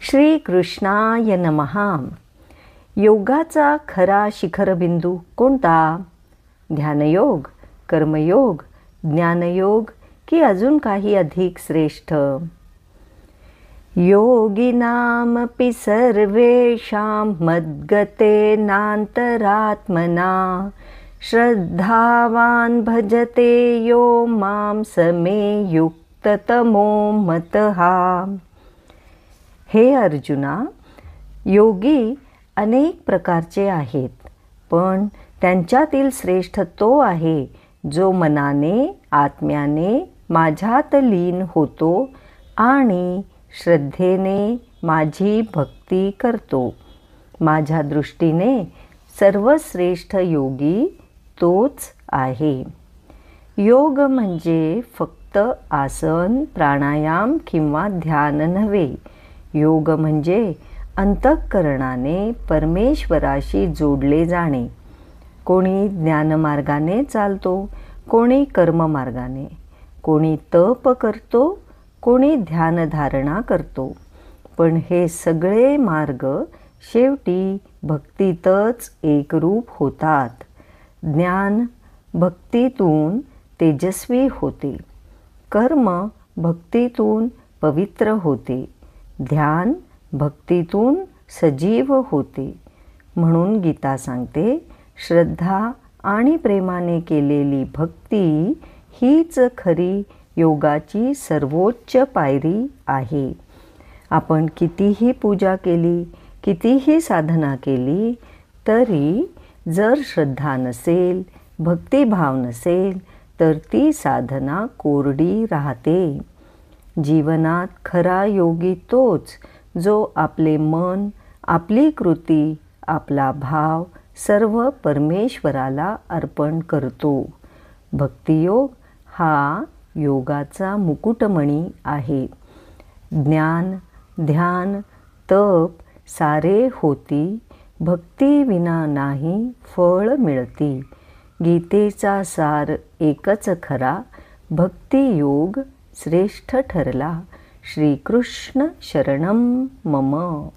श्री कृष्णाय नमः. योगाचा खरा शिखरबिंदू कोणता? ध्यानयोग, कर्मयोग, ज्ञानयोग की अजून काही अधिक श्रेष्ठ? योगिनामपि सर्वेषां मद्गतेनान्तरात्मना श्रद्धावान् भजते यो मां स मे युक्ततमो मतः. हे अर्जुना, योगी अनेक प्रकारचे आहेत, पण त्यांच्यातील श्रेष्ठ तो आहे जो मनाने आत्म्याने माझ्यात लीन होतो आणि श्रद्धेने माझी भक्ती करतो. माझ्या दृष्टीने सर्वश्रेष्ठ योगी तोच आहे. योग म्हणजे फक्त आसन, प्राणायाम किंवा ध्यान नव्हे. योग म्हणजे अंतःकरणाने परमेश्वराशी जोडले जाणे. कोणी ज्ञानमार्गाने चालतो, कोणी कर्ममार्गाने, कोणी तप करतो, कोणी ध्यानधारणा करतो. पण हे सगळे मार्ग शेवटी भक्तीतच एकरूप होतात. ज्ञान भक्तीतून तेजस्वी होते, कर्म भक्तीतून पवित्र होते, ध्यान भक्तीतून सजीव होते. म्हणून गीता सांगते, श्रद्धा आणि प्रेमाने केलेली भक्ती हीच खरी योगाची सर्वोच्च पायरी आहे. आपण कितीही पूजा केली, कितीही साधना केली, तरी जर श्रद्धा नसेल, भक्तिभाव नसेल, तर ती साधना कोरडी राहते. जीवनात खरा योगी तोच जो आपले मन, आपली कृती, आपला भाव सर्व परमेश्वराला अर्पण करतो. भक्तियोग हा योगाचा मुकुटमणी आहे. ज्ञान, ध्यान, तप सारे होती, भक्ती विना नाही फळ मिळती. गीतेचा सार एकच खरा, भक्तियोग श्रेष्ठ ठरला. श्रीकृष्ण शरणम मम.